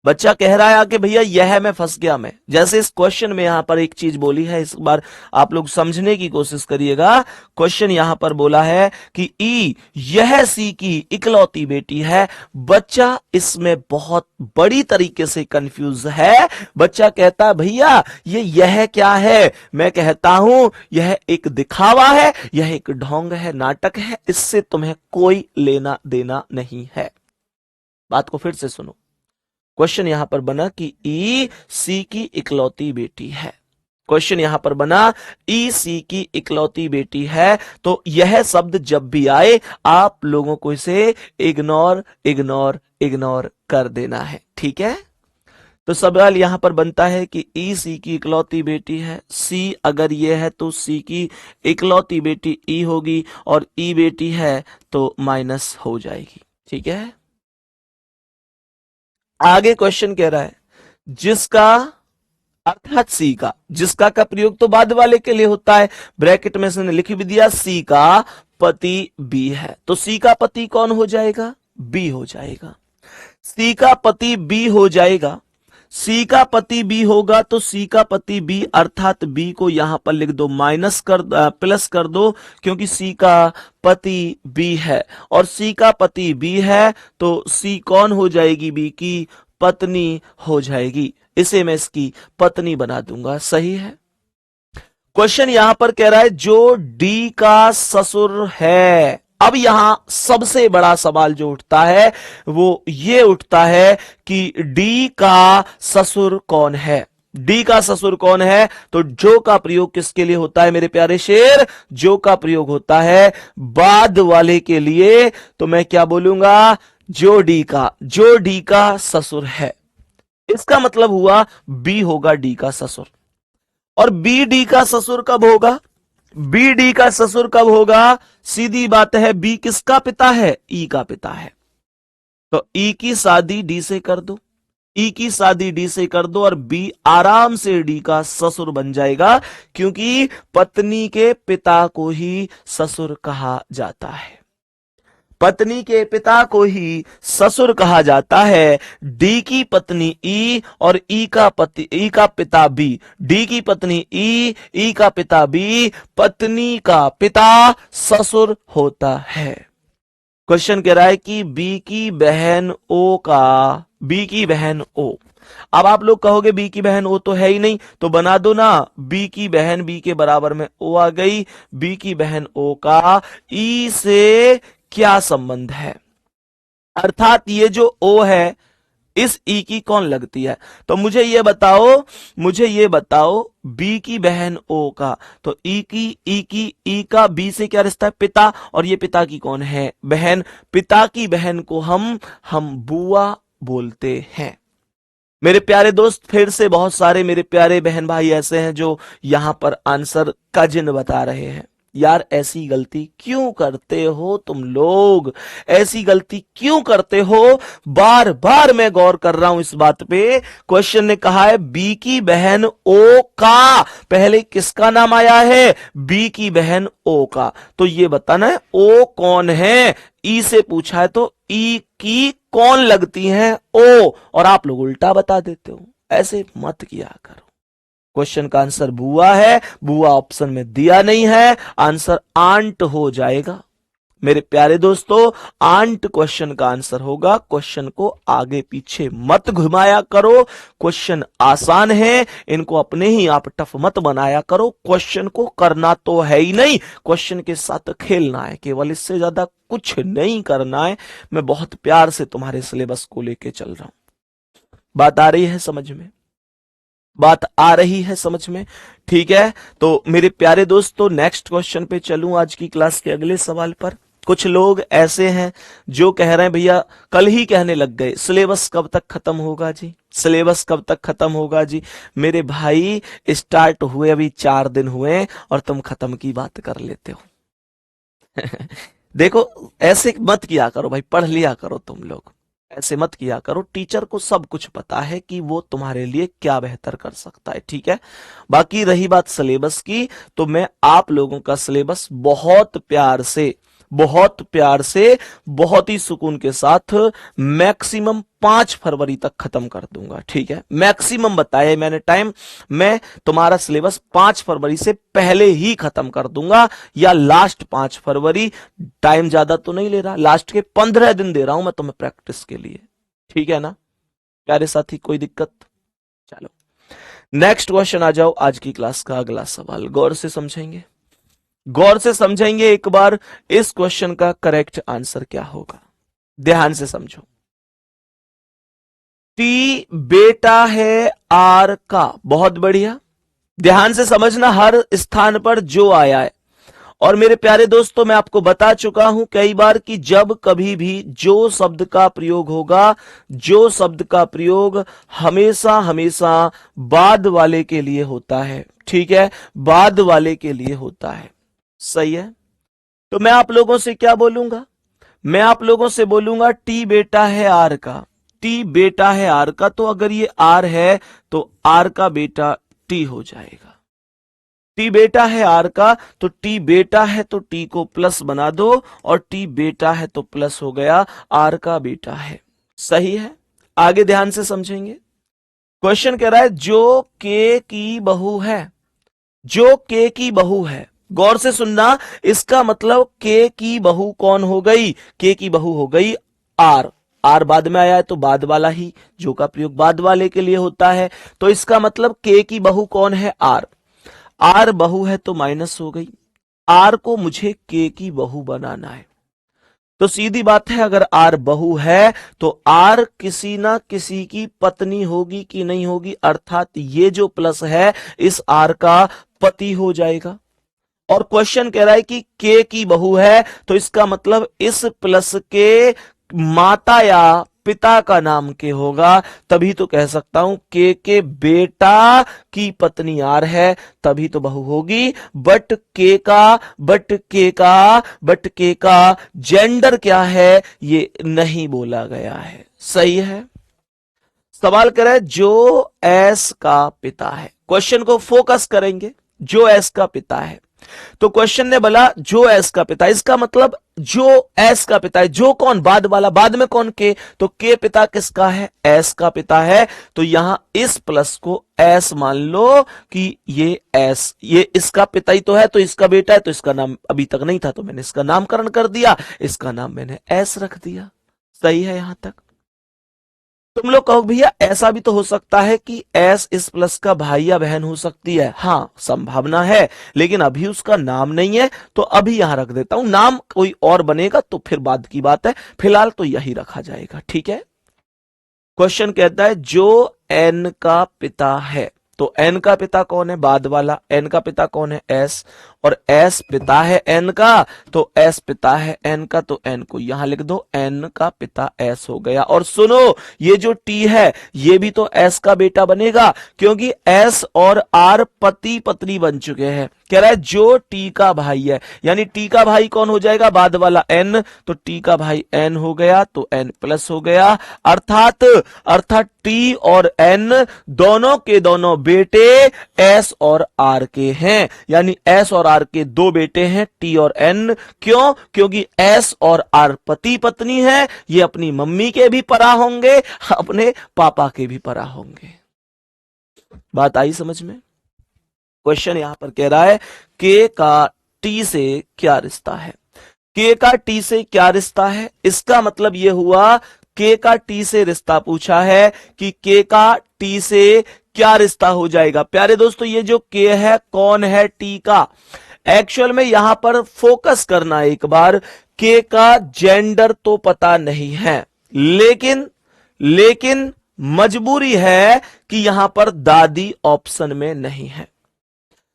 बच्चा कह रहा है आके भैया यह मैं फंस गया। मैं जैसे इस क्वेश्चन में यहां पर एक चीज बोली है, इस बार आप लोग समझने की कोशिश करिएगा। क्वेश्चन यहां पर बोला है कि ई यह सी की इकलौती बेटी है। बच्चा इसमें बहुत बड़ी तरीके से कंफ्यूज है। बच्चा कहता है भैया ये यह क्या है। मैं कहता हूं यह एक दिखावा है, यह एक ढोंग है, नाटक है, इससे तुम्हें कोई लेना देना नहीं है। बात को फिर से सुनो। क्वेश्चन यहां पर बना कि ई सी की इकलौती बेटी है। क्वेश्चन यहां पर बना ई सी की इकलौती बेटी है। तो यह शब्द जब भी आए आप लोगों को इसे इग्नोर इग्नोर इग्नोर कर देना है, ठीक है। तो सवाल यहां पर बनता है कि ई सी की इकलौती बेटी है। सी अगर ये है तो सी की इकलौती बेटी ई होगी, और ई बेटी है तो माइनस हो जाएगी, ठीक है। आगे क्वेश्चन कह रहा है जिसका, अर्थात सी का, जिसका का प्रयोग तो बाद वाले के लिए होता है। ब्रैकेट में से लिख भी दिया सी का पति बी है, तो सी का पति कौन हो जाएगा, बी हो जाएगा। सी का पति बी हो जाएगा। सी का पति बी होगा तो सी का पति बी, अर्थात बी को यहां पर लिख दो, माइनस कर प्लस कर दो, क्योंकि सी का पति बी है। और सी का पति बी है तो सी कौन हो जाएगी, बी की पत्नी हो जाएगी। इसे मैं इसकी पत्नी बना दूंगा, सही है। क्वेश्चन यहां पर कह रहा है जो डी का ससुर है। अब यहां सबसे बड़ा सवाल जो उठता है वो ये उठता है कि डी का ससुर कौन है। डी का ससुर कौन है, तो जो का प्रयोग किसके लिए होता है मेरे प्यारे शेर, जो का प्रयोग होता है बाद वाले के लिए। तो मैं क्या बोलूंगा, जो डी का ससुर है। इसका मतलब हुआ बी होगा डी का ससुर। और बी डी का ससुर कब होगा, बी डी का ससुर कब होगा, सीधी बात है, बी किसका पिता है, ई का पिता है। तो ई की शादी डी से कर दो, ई की शादी डी से कर दो, और बी आराम से डी का ससुर बन जाएगा, क्योंकि पत्नी के पिता को ही ससुर कहा जाता है। पत्नी के पिता को ही ससुर कहा जाता है। डी की पत्नी ई और ई का पिता बी। डी की पत्नी ई का पिता बी, पत्नी का पिता ससुर होता है। क्वेश्चन कह रहा है कि बी की बहन ओ का, बी की बहन ओ। अब आप लोग कहोगे बी की बहन ओ तो है ही नहीं, तो बना दो ना, बी की बहन बी के बराबर में ओ आ गई। बी की बहन ओ का ई से क्या संबंध है, अर्थात ये जो ओ है इस ई की कौन लगती है। तो मुझे ये बताओ बी की बहन ओ का, तो ई का बी से क्या रिश्ता है, पिता, और ये पिता की कौन है, बहन। पिता की बहन को हम बुआ बोलते हैं। मेरे प्यारे दोस्त, फिर से बहुत सारे मेरे प्यारे बहन भाई ऐसे हैं जो यहां पर आंसर का जिन बता रहे हैं। यार ऐसी गलती क्यों करते हो तुम लोग, ऐसी गलती क्यों करते हो, बार बार मैं गौर कर रहा हूं इस बात पे। क्वेश्चन ने कहा है बी की बहन ओ का, पहले किसका नाम आया है, बी की बहन ओ का। तो ये बताना है ओ कौन है, ई से पूछा है तो ई की कौन लगती है, ओ, और आप लोग उल्टा बता देते हो। ऐसे मत किया करो। क्वेश्चन का आंसर बुआ है, बुआ ऑप्शन में दिया नहीं है, आंसर आंट हो जाएगा। मेरे प्यारे दोस्तों, आंट क्वेश्चन का आंसर होगा। क्वेश्चन को आगे पीछे मत घुमाया करो, क्वेश्चन आसान है, इनको अपने ही आप टफ मत बनाया करो। क्वेश्चन को करना तो है ही नहीं, क्वेश्चन के साथ खेलना है केवल, इससे ज्यादा कुछ नहीं करना है। मैं बहुत प्यार से तुम्हारे सिलेबस को लेके चल रहा हूं। बात आ रही है समझ में, बात आ रही है समझ में, ठीक है। तो मेरे प्यारे दोस्तों, नेक्स्ट क्वेश्चन पे चलूं आज की क्लास के अगले सवाल पर। कुछ लोग ऐसे हैं जो कह रहे हैं भैया, कल ही कहने लग गए सिलेबस कब तक खत्म होगा जी, सिलेबस कब तक खत्म होगा जी। मेरे भाई स्टार्ट हुए अभी 4 दिन हुए और तुम खत्म की बात कर लेते हो। देखो ऐसे मत किया करो भाई, पढ़ लिया करो तुम लोग, ऐसे मत किया करो। टीचर को सब कुछ पता है कि वो तुम्हारे लिए क्या बेहतर कर सकता है, ठीक है। बाकी रही बात सिलेबस की, तो मैं आप लोगों का सिलेबस बहुत प्यार से बहुत प्यार से, बहुत ही सुकून के साथ मैक्सिमम 5 फरवरी तक खत्म कर दूंगा। ठीक है, मैक्सिमम बताया मैंने टाइम, मैं तुम्हारा सिलेबस 5 फरवरी से पहले ही खत्म कर दूंगा, या लास्ट 5 फरवरी। टाइम ज्यादा तो नहीं ले रहा, लास्ट के 15 दिन दे रहा हूं मैं तुम्हें प्रैक्टिस के लिए। ठीक है ना प्यारे साथी, कोई दिक्कत? चलो नेक्स्ट क्वेश्चन आ जाओ। आज की क्लास का अगला सवाल गौर से समझेंगे, गौर से समझेंगे एक बार। इस क्वेश्चन का करेक्ट आंसर क्या होगा, ध्यान से समझो। टी बेटा है आर का, बहुत बढ़िया, ध्यान से समझना हर स्थान पर जो आया है। और मेरे प्यारे दोस्तों, मैं आपको बता चुका हूं कई बार कि जब कभी भी जो शब्द का प्रयोग होगा, जो शब्द का प्रयोग हमेशा हमेशा बाद वाले के लिए होता है। ठीक है, बाद वाले के लिए होता है, सही है। तो मैं आप लोगों से क्या बोलूंगा, मैं आप लोगों से बोलूंगा टी बेटा है आर का, टी बेटा है आर का। तो अगर ये आर है तो आर का बेटा टी हो जाएगा। टी बेटा है आर का, तो टी बेटा है तो टी को प्लस बना दो, और टी बेटा है तो प्लस हो गया, आर का बेटा है। सही है, आगे ध्यान से समझेंगे। क्वेश्चन कह रहा है जो के की बहू है, जो के की बहू है, गौर से सुनना। इसका मतलब के की बहू कौन हो गई, के की बहू हो गई आर। आर बाद में आया है तो बाद वाला ही, जो का प्रयोग बाद वाले के लिए होता है। तो इसका मतलब के की बहू कौन है, आर। आर बहू है तो माइनस हो गई, आर को मुझे के की बहू बनाना है। तो सीधी बात है, अगर आर बहू है तो आर किसी ना किसी की पत्नी होगी कि नहीं होगी, अर्थात ये जो प्लस है इस आर का पति हो जाएगा। और क्वेश्चन कह रहा है कि के की बहू है, तो इसका मतलब इस प्लस के माता या पिता का नाम के होगा, तभी तो कह सकता हूं के बेटा की पत्नी आर है, तभी तो बहू होगी। बट के का जेंडर क्या है ये नहीं बोला गया है। सही है, सवाल कर रहा है जो एस का पिता है, क्वेश्चन को फोकस करेंगे, जो एस का पिता है। तो क्वेश्चन ने बोला जो एस का पिता, इसका मतलब जो एस का पिता है, जो कौन, बाद वाला, बाद में कौन, के, तो के पिता किसका है, एस का पिता है। तो यहां इस प्लस को एस मान लो कि ये एस, ये इसका पिता ही तो है, तो इसका बेटा है, तो इसका नाम अभी तक नहीं था तो मैंने इसका नामकरण कर दिया, इसका नाम मैंने एस रख दिया। सही है यहां तक? तुम लोग कहो भैया ऐसा भी तो हो सकता है कि एस इस प्लस का भाई या बहन हो सकती है। हाँ संभावना है, लेकिन अभी उसका नाम नहीं है, तो अभी यहां रख देता हूं। नाम कोई और बनेगा तो फिर बाद की बात है, फिलहाल तो यही रखा जाएगा। ठीक है, क्वेश्चन कहता है जो एन का पिता है, तो एन का पिता कौन है, बाद वाला। एन का पिता कौन है, एस, और एस पिता है एन का, तो एस पिता है एन का, तो एन को यहां लिख दो, एन का पिता एस हो गया। और सुनो, ये जो टी है ये भी तो एस का बेटा बनेगा, क्योंकि एस और आर पति पत्नी बन चुके हैं। कह रहा है जो टी का भाई है, यानी टी का भाई कौन हो जाएगा, बाद वाला एन, तो टी का भाई एन हो गया, तो एन प्लस हो गया। अर्थात टी और एन दोनों के दोनों बेटे एस और आर के हैं, यानी एस और आर के दो बेटे हैं, टी और एन। क्यों? क्योंकि एस और आर पति पत्नी है, ये अपनी मम्मी के भी परा होंगे, अपने पापा के भी परा होंगे। बात आई समझ में? क्वेश्चन यहां पर कह रहा है के का टी से क्या रिश्ता है, के का टी से क्या रिश्ता है। इसका मतलब यह हुआ के का टी से रिश्ता पूछा है कि के का टी से क्या रिश्ता हो जाएगा। प्यारे दोस्तों ये जो के है कौन है, टी का। एक्चुअल में यहां पर फोकस करना एक बार, के का जेंडर तो पता नहीं है, लेकिन मजबूरी है कि यहां पर दादी ऑप्शन में नहीं है।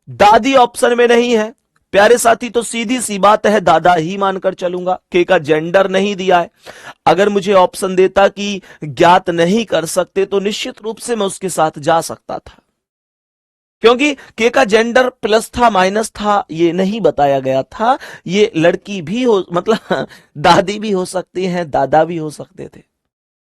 दादी ऑप्शन में नहीं है प्यारे साथी, तो सीधी सी बात है दादा ही मानकर चलूंगा। के का जेंडर नहीं दिया है, अगर मुझे ऑप्शन देता कि ज्ञात नहीं कर सकते तो निश्चित रूप से मैं उसके साथ जा सकता था, क्योंकि के का जेंडर प्लस था माइनस था ये नहीं बताया गया था। ये लड़की भी हो, मतलब दादी भी हो सकती है, दादा भी हो सकते थे।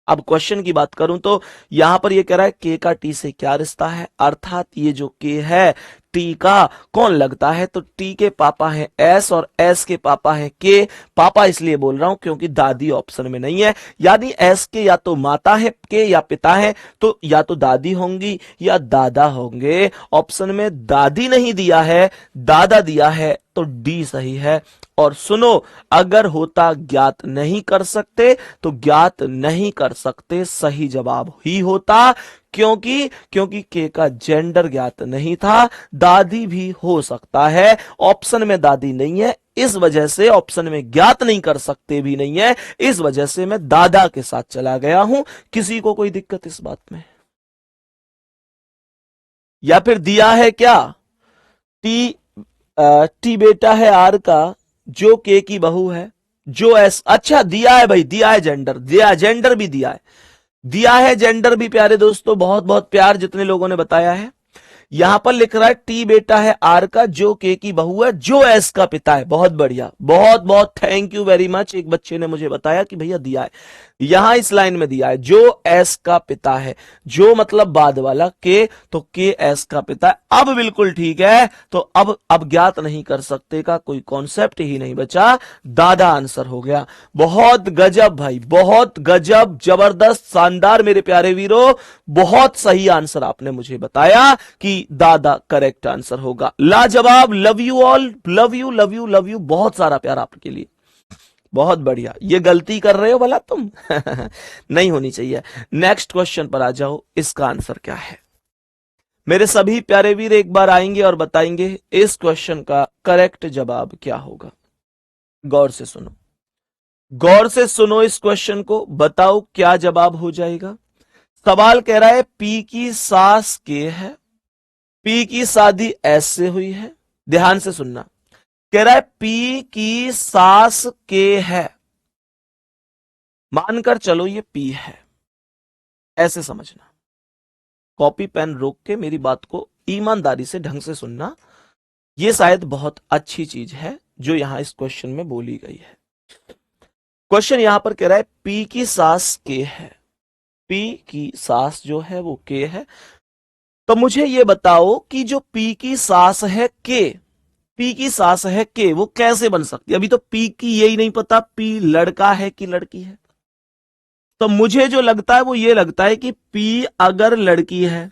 अब क्वेश्चन की बात करूं तो यहां पर ये कह रहा है के का टी से क्या रिश्ता है, अर्थात ये जो के है टी का कौन लगता है, तो टी के पापा हैं एस और एस के पापा हैं के। पापा इसलिए बोल रहा हूं क्योंकि दादी ऑप्शन में नहीं है, यानी एस के या तो माता है के या पिता है, तो या तो दादी होंगी या दादा होंगे। ऑप्शन में दादी नहीं दिया है, दादा दिया है, तो डी सही है। और सुनो, अगर होता ज्ञात नहीं कर सकते तो ज्ञात नहीं कर सकते सही जवाब ही होता, क्योंकि के का जेंडर ज्ञात नहीं था। दादी भी हो सकता है, ऑप्शन में दादी नहीं है, इस वजह से ऑप्शन में ज्ञात नहीं कर सकते भी नहीं है, इस वजह से मैं दादा के साथ चला गया हूं। किसी को कोई दिक्कत इस बात में? या फिर दिया है क्या टी, टी बेटा है आर का जो के की बहू है, जो एस, अच्छा दिया है भाई, दिया है जेंडर, दिया जेंडर भी दिया है, दिया है जेंडर भी प्यारे दोस्तों, बहुत बहुत प्यार जितने लोगों ने बताया है। यहां पर लिख रहा है टी बेटा है आर का जो के की बहू है जो एस का पिता है। बहुत बढ़िया, बहुत बहुत थैंक यू वेरी मच। एक बच्चे ने मुझे बताया कि भैया दिया है, यहां इस लाइन में दिया है जो एस का पिता है, जो मतलब बाद वाला के, तो के एस का पिता है। अब बिल्कुल ठीक है, तो अब ज्ञात नहीं कर सकते का कोई कॉन्सेप्ट ही नहीं बचा, दादा आंसर हो गया। बहुत गजब भाई, बहुत गजब, जबरदस्त, शानदार मेरे प्यारे वीरों, बहुत सही आंसर आपने मुझे बताया कि दादा करेक्ट आंसर होगा। लाजवाब, love you all, love you love you love you, बहुत सारा प्यार आपके लिए, बहुत बढ़िया। ये गलती कर रहे हो भला तुम नहीं होनी चाहिए। नेक्स्ट क्वेश्चन पर आ जाओ, इसका आंसर क्या है? मेरे सभी प्यारे वीर एक बार आएंगे और बताएंगे इस क्वेश्चन का करेक्ट जवाब क्या होगा। गौर से सुनो, गौर से सुनो इस क्वेश्चन को, बताओ क्या जवाब हो जाएगा। सवाल कह रहा है पी की सास के है, पी की शादी एस से हुई है। ध्यान से सुनना, कह रहा है पी की सास के है, मानकर चलो ये पी है, ऐसे समझना। कॉपी पेन रोक के मेरी बात को ईमानदारी से ढंग से सुनना, ये शायद बहुत अच्छी चीज है जो यहां इस क्वेश्चन में बोली गई है। क्वेश्चन यहां पर कह रहा है पी की सास के है, पी की सास जो है वो के है, तो मुझे ये बताओ कि जो पी की सास है के, पी की सास है के, वो कैसे बन सकती है? अभी तो पी की यही नहीं पता पी लड़का है कि लड़की है। तो मुझे जो लगता है वो ये लगता है कि पी अगर लड़की है,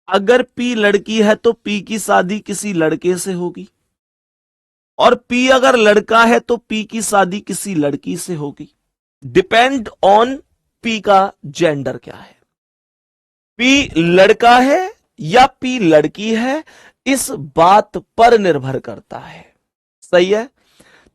अगर पी लड़की है तो पी की शादी किसी लड़के से होगी, और पी अगर लड़का है तो पी की शादी किसी लड़की से होगी। डिपेंड ऑन पी का जेंडर क्या है, पी लड़का है या पी लड़की है, इस बात पर निर्भर करता है। सही है,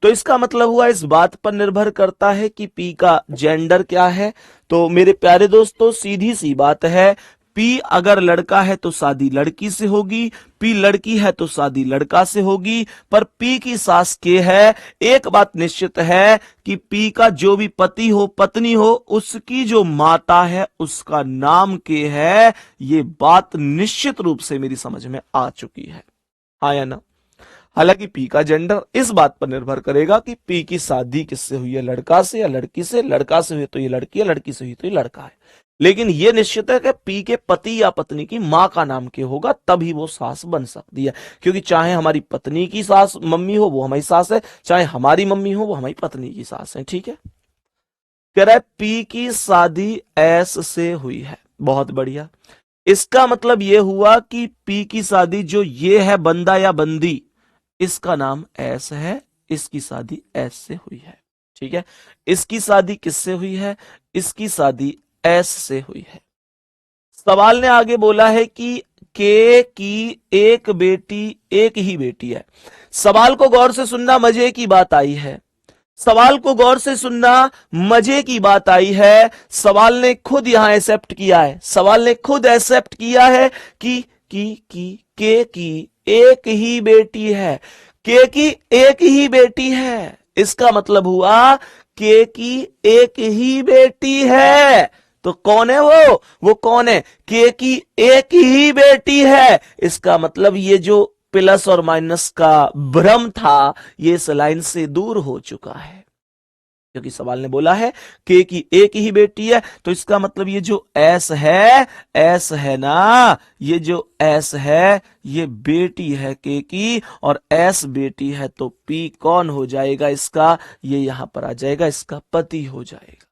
तो इसका मतलब हुआ इस बात पर निर्भर करता है कि पी का जेंडर क्या है। तो मेरे प्यारे दोस्तों सीधी सी बात है, पी अगर लड़का है तो शादी लड़की से होगी, पी लड़की है तो शादी लड़का से होगी, पर पी की सास के है। एक बात निश्चित है कि पी का जो भी पति हो पत्नी हो, उसकी जो माता है उसका नाम के है, ये बात निश्चित रूप से मेरी समझ में आ चुकी है, हाँ या ना? हालांकि पी का जेंडर इस बात पर निर्भर करेगा कि पी की शादी किससे हुई है, लड़का से या लड़की से। लड़का से हुई तो ये लड़की है, लड़की से हुई तो ये लड़का है। लेकिन ये निश्चित है कि पी के पति या पत्नी की मां का नाम के होगा, तभी वो सास बन सकती है। क्योंकि चाहे हमारी पत्नी की सास मम्मी हो वो हमारी सास है, चाहे हमारी मम्मी हो वो हमारी पत्नी की सास है। ठीक है, कह रहा है पी की शादी एस से हुई है। बहुत बढ़िया, इसका मतलब यह हुआ कि पी की शादी जो ये है बंदा या बंदी, इसका नाम एस है, इसकी शादी एस से हुई है। ठीक है, इसकी शादी किससे हुई है? इसकी शादी एस से हुई है। सवाल ने आगे बोला है कि के की एक बेटी, एक ही बेटी है। सवाल को गौर से सुनना, मजे की बात आई है। सवाल को गौर से सुनना, मजे की बात आई है। सवाल ने खुद यहां एक्सेप्ट किया है, सवाल ने खुद एक्सेप्ट किया है कि के की एक ही बेटी है, के की एक ही बेटी है। इसका मतलब हुआ के की एक ही बेटी है, तो कौन है वो कौन है? के की एक ही बेटी है। इसका मतलब ये जो प्लस और माइनस का भ्रम था ये इस लाइन से दूर हो चुका है। क्योंकि सवाल ने बोला है के की एक ही बेटी है, तो इसका मतलब ये जो एस है ना, ये जो एस है ये बेटी है के की, और एस बेटी है, तो पी कौन हो जाएगा इसका, ये यहां पर आ जाएगा, इसका पति हो जाएगा।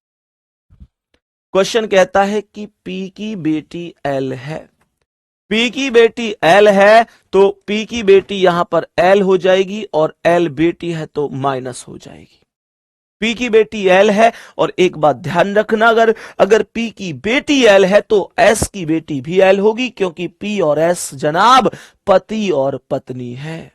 क्वेश्चन कहता है कि पी की बेटी एल है, पी की बेटी एल है, तो पी की बेटी यहां पर एल हो जाएगी, और एल बेटी है तो माइनस हो जाएगी। पी की बेटी एल है, और एक बात ध्यान रखना, अगर पी की बेटी एल है तो एस की बेटी भी एल होगी, क्योंकि पी और एस जनाब पति और पत्नी है।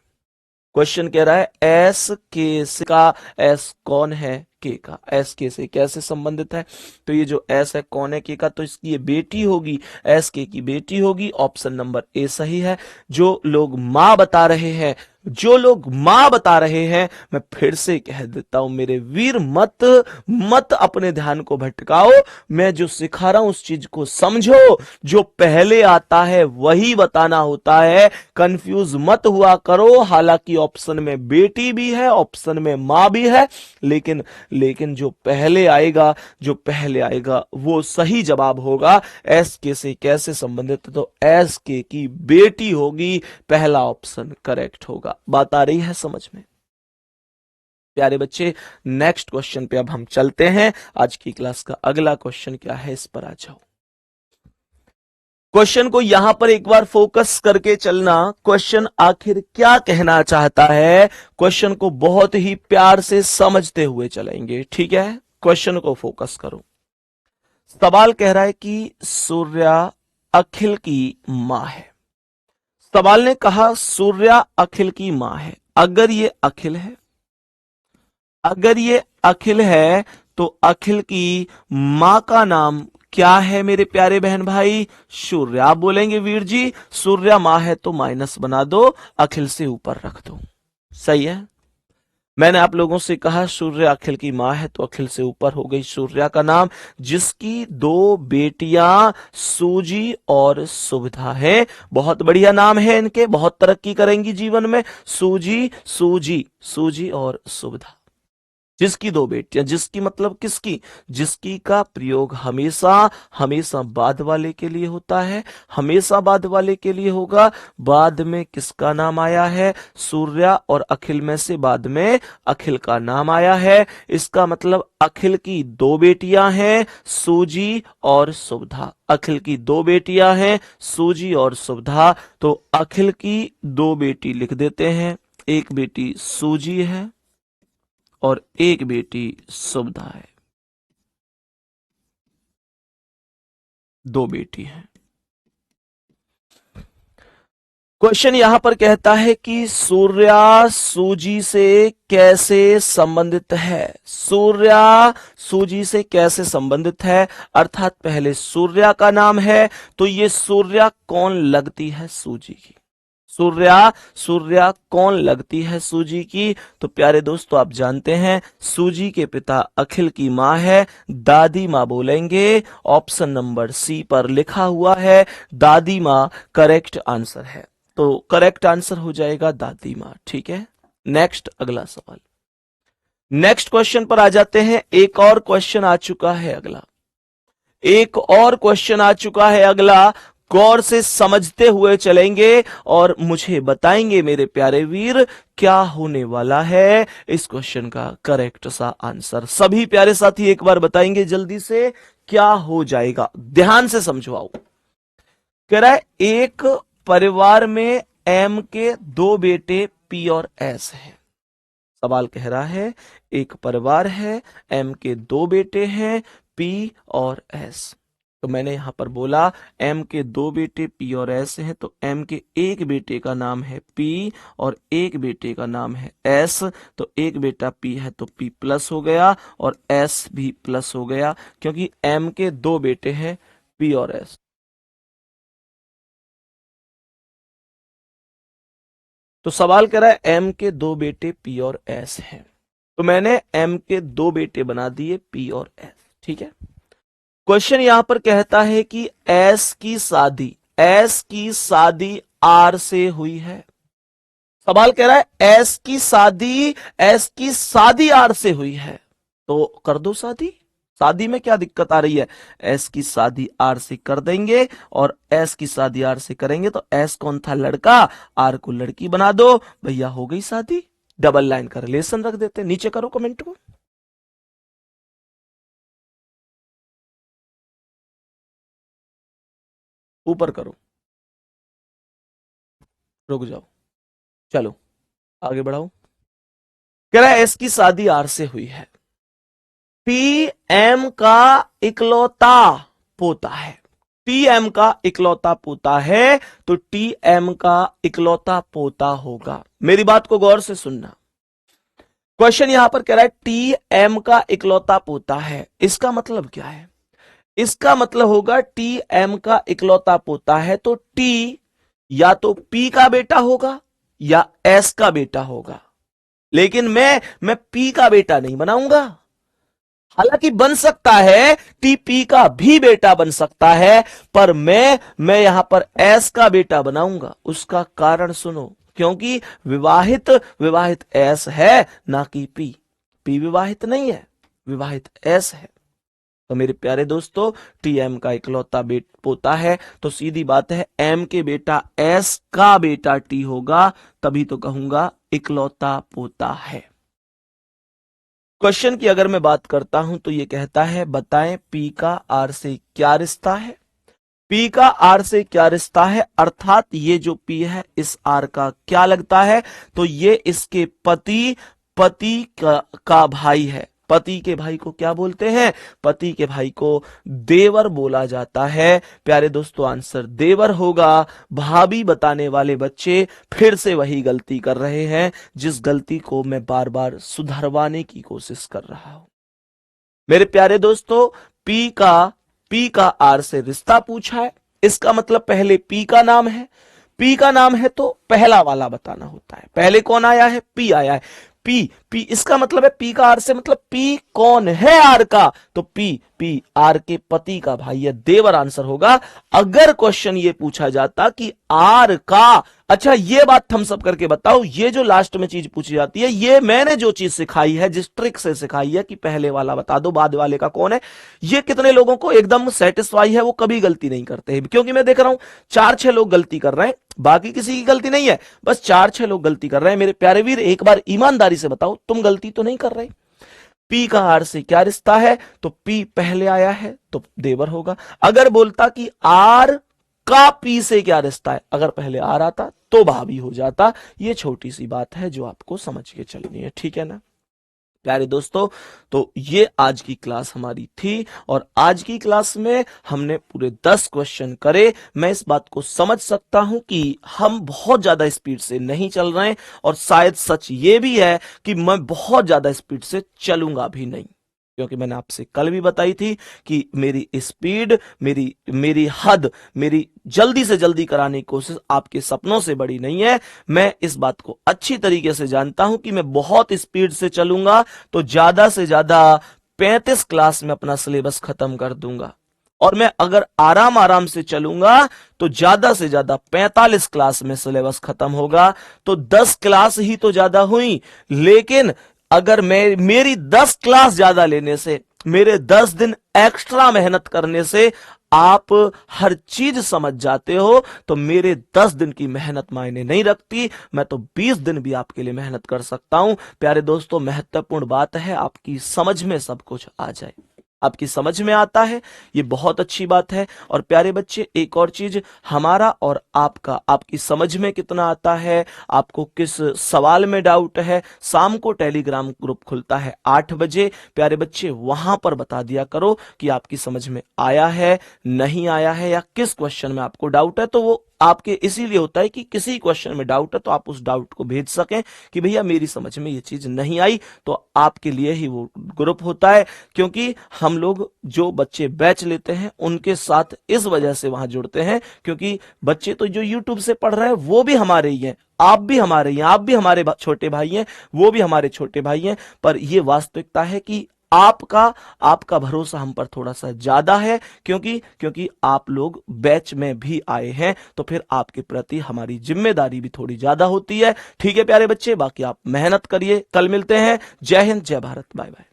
क्वेश्चन कह रहा है एस के से का एस कौन है, के का एस के से कैसे संबंधित है, तो ये जो एस है कौन है, के का, तो इसकी ये बेटी होगी, एस के की बेटी होगी। ऑप्शन नंबर ए सही है। जो लोग मां बता रहे हैं, जो लोग मां बता रहे हैं, मैं फिर से कह देता हूं मेरे वीर, मत अपने ध्यान को भटकाओ, मैं जो सिखा रहा हूं उस चीज को समझो, जो पहले आता है वही बताना होता है, कंफ्यूज मत हुआ करो। हालांकि ऑप्शन में बेटी भी है, ऑप्शन में मां भी है, लेकिन जो पहले आएगा वो सही जवाब होगा। एस के से कैसे संबंधित है, तो एस के की बेटी होगी, पहला ऑप्शन करेक्ट होगा। बात आ रही है समझ में प्यारे बच्चे? नेक्स्ट क्वेश्चन पे अब हम चलते हैं। आज की क्लास का अगला क्वेश्चन क्या है, इस पर आ जाओ। क्वेश्चन को यहां पर एक बार फोकस करके चलना। क्वेश्चन आखिर क्या कहना चाहता है, क्वेश्चन को बहुत ही प्यार से समझते हुए चलेंगे, ठीक है? क्वेश्चन को फोकस करो। सवाल कह रहा है कि सूर्या अखिल की मां है। सवाल ने कहा सूर्या अखिल की मां है। अगर ये अखिल है तो अखिल की मां का नाम क्या है मेरे प्यारे बहन भाई? सूर्या। आप बोलेंगे वीर जी सूर्या मां है तो माइनस बना दो, अखिल से ऊपर रख दो। सही है। मैंने आप लोगों से कहा सूर्य अखिल की मां है तो अखिल से ऊपर हो गई सूर्या का नाम, जिसकी दो बेटियां सूजी और सुविधा है। बहुत बढ़िया नाम है इनके, बहुत तरक्की करेंगी जीवन में। सूजी और सुविधा, जिसकी दो बेटियां, जिसकी मतलब किसकी? जिसकी का प्रयोग हमेशा बाद वाले के लिए होता है, हमेशा बाद वाले के लिए होगा। बाद में किसका नाम आया है? सूर्या और अखिल में से बाद में अखिल का नाम आया है। इसका मतलब अखिल की दो बेटियां हैं, सूजी और सुविधा। अखिल की दो बेटियां हैं, सूजी और सुविधा। तो अखिल की दो बेटी लिख देते हैं, एक बेटी सूजी है और एक बेटी सुविधा है। दो बेटी हैं। क्वेश्चन यहां पर कहता है कि सूर्या सूजी से कैसे संबंधित है? सूर्या सूजी से कैसे संबंधित है, अर्थात पहले सूर्या का नाम है, तो ये सूर्या कौन लगती है? सूजी की। सूर्या कौन लगती है सूजी की? तो प्यारे दोस्तों आप जानते हैं सूजी के पिता अखिल की मां है, दादी मां बोलेंगे। ऑप्शन नंबर सी पर लिखा हुआ है दादी मां करेक्ट आंसर है, तो करेक्ट आंसर हो जाएगा दादी मां। ठीक है, नेक्स्ट अगला सवाल। नेक्स्ट क्वेश्चन पर आ जाते हैं। एक और क्वेश्चन आ चुका है अगला, गौर से समझते हुए चलेंगे और मुझे बताएंगे मेरे प्यारे वीर क्या होने वाला है इस क्वेश्चन का करेक्ट सा आंसर। सभी प्यारे साथी एक बार बताएंगे जल्दी से क्या हो जाएगा, ध्यान से समझो। कह रहा है एक परिवार में एम के दो बेटे पी और एस हैं। सवाल कह रहा है एक परिवार है, एम के दो बेटे हैं पी और एस। तो मैंने यहां पर बोला एम के दो बेटे पी और एस हैं, तो एम के एक बेटे का नाम है पी और एक बेटे का नाम है एस। तो एक बेटा पी है तो पी प्लस हो गया और एस भी प्लस हो गया, क्योंकि एम के दो बेटे हैं पी और एस। तो सवाल कह रहा है एम के दो बेटे पी और एस हैं, तो मैंने एम के दो बेटे बना दिए पी और एस। ठीक है, क्वेश्चन यहां पर कहता है कि एस की शादी आर से हुई है। सवाल कह रहा है एस की शादी आर से हुई है, तो कर दो शादी। शादी में क्या दिक्कत आ रही है? एस की शादी आर से कर देंगे, और एस की शादी आर से करेंगे तो एस कौन था? लड़का, आर को लड़की बना दो, भैया हो गई शादी। डबल लाइन का रिलेशन रख देते। नीचे करो कमेंट को, ऊपर करो, रुक जाओ, चलो आगे बढ़ाओ। कह रहा है एस की शादी आर से हुई है, टी एम का इकलौता पोता है। टी एम का इकलौता पोता है, तो टी एम का इकलौता पोता होगा। मेरी बात को गौर से सुनना। क्वेश्चन यहां पर कह रहा है टी एम का इकलौता पोता है, इसका मतलब क्या है? इसका मतलब होगा टी एम का इकलौता पोता है तो टी या तो पी का बेटा होगा या एस का बेटा होगा, लेकिन मैं पी का बेटा नहीं बनाऊंगा। हालांकि बन सकता है, टीपी का भी बेटा बन सकता है, पर मैं यहां पर एस का बेटा बनाऊंगा। उसका कारण सुनो, क्योंकि विवाहित विवाहित एस है, ना कि पी। पी विवाहित नहीं है, विवाहित एस है। तो मेरे प्यारे दोस्तों, टी एम का इकलौता पोता है, तो सीधी बात है एम के बेटा एस का बेटा टी होगा, तभी तो कहूंगा इकलौता पोता है। क्वेश्चन की अगर मैं बात करता हूं तो ये कहता है बताएं पी का आर से क्या रिश्ता है। पी का आर से क्या रिश्ता है, अर्थात ये जो पी है इस आर का क्या लगता है, तो ये इसके पति का भाई है। पति के भाई को क्या बोलते हैं? पति के भाई को देवर बोला जाता है। प्यारे दोस्तों, आंसर देवर होगा। भाभी बताने वाले बच्चे फिर से वही गलती कर रहे हैं, जिस गलती को मैं बार बार सुधरवाने की कोशिश कर रहा हूं। मेरे प्यारे दोस्तों, पी का आर से रिश्ता पूछा है, इसका मतलब पहले पी का नाम है। पी का नाम है तो पहला वाला बताना होता है। पहले कौन आया है? पी आया है। पी इसका मतलब है पी का आर से मतलब पी कौन है आर का, तो पी आर के पति का भाई है, देवर आंसर होगा। अगर क्वेश्चन ये पूछा जाता कि आर का, अच्छा ये बात हम सब करके बताओ, ये जो लास्ट में चीज पूछी जाती है, ये मैंने जो चीज सिखाई है, जिस ट्रिक से सिखाई है कि पहले वाला बता दो बाद वाले का कौन है, ये कितने लोगों को एकदम सेटिस्फाई है? वो कभी गलती नहीं करते हैं, क्योंकि मैं देख रहा हूं 4-6 लोग गलती कर रहे हैं, बाकी किसी की गलती नहीं है, बस 4-6 लोग गलती कर रहे हैं। मेरे प्यारे वीर, एक बार ईमानदारी से बताओ, तुम गलती तो नहीं कर रहे? पी का आर से क्या रिश्ता है, तो पी पहले आया है तो देवर होगा। अगर बोलता कि आर का पी से क्या रिश्ता है, अगर पहले आर आता तो भाभी हो जाता। ये छोटी सी बात है जो आपको समझ के चलनी है, ठीक है ना प्यारे दोस्तों। तो ये आज की क्लास हमारी थी, और आज की क्लास में हमने पूरे 10 क्वेश्चन करे। मैं इस बात को समझ सकता हूं कि हम बहुत ज्यादा स्पीड से नहीं चल रहे हैं, और शायद सच ये भी है कि मैं बहुत ज्यादा स्पीड से चलूंगा भी नहीं, क्योंकि मैंने आपसे कल भी बताई थी कि मेरी स्पीड, मेरी हद, मेरी जल्दी से जल्दी कराने की कोशिश आपके सपनों से बड़ी नहीं है। मैं इस बात को अच्छी तरीके से जानता हूं कि मैं बहुत स्पीड से चलूंगा तो ज्यादा से ज्यादा 35 क्लास में अपना सिलेबस खत्म कर दूंगा, और मैं अगर आराम आराम से चलूंगा तो ज्यादा से ज्यादा 45 क्लास में सिलेबस खत्म होगा। तो 10 क्लास ही तो ज्यादा हुई, लेकिन अगर मेरी 10 क्लास ज्यादा लेने से, मेरे 10 दिन एक्स्ट्रा मेहनत करने से आप हर चीज समझ जाते हो, तो मेरे 10 दिन की मेहनत मायने नहीं रखती। मैं तो 20 दिन भी आपके लिए मेहनत कर सकता हूं। प्यारे दोस्तों, महत्वपूर्ण बात है आपकी समझ में सब कुछ आ जाए। आपकी समझ में आता है, ये बहुत अच्छी बात है। और प्यारे बच्चे, एक और चीज, हमारा और आपका, आपकी समझ में कितना आता है, आपको किस सवाल में डाउट है, शाम को टेलीग्राम ग्रुप खुलता है 8 बजे। प्यारे बच्चे, वहां पर बता दिया करो कि आपकी समझ में आया है, नहीं आया है, या किस क्वेश्चन में आपको डाउट है। तो वो आपके इसीलिए होता है कि किसी क्वेश्चन में डाउट है तो आप उस डाउट को भेज सकें कि भैया मेरी समझ में ये चीज नहीं आई, तो आपके लिए ही वो ग्रुप होता है। क्योंकि हम लोग जो बच्चे बैच लेते हैं उनके साथ इस वजह से वहां जुड़ते हैं, क्योंकि बच्चे तो जो यूट्यूब से पढ़ रहे हैं वो भी हमारे ही हैं, आप भी हमारे हैं, आप भी हमारे छोटे भाई हैं, वो भी हमारे छोटे भाई हैं। पर ये वास्तविकता है कि आपका भरोसा हम पर थोड़ा सा ज्यादा है, क्योंकि आप लोग बैच में भी आए हैं, तो फिर आपके प्रति हमारी जिम्मेदारी भी थोड़ी ज्यादा होती है। ठीक है प्यारे बच्चे, बाकी आप मेहनत करिए। कल मिलते हैं। जय हिंद, जय भारत, बाय बाय।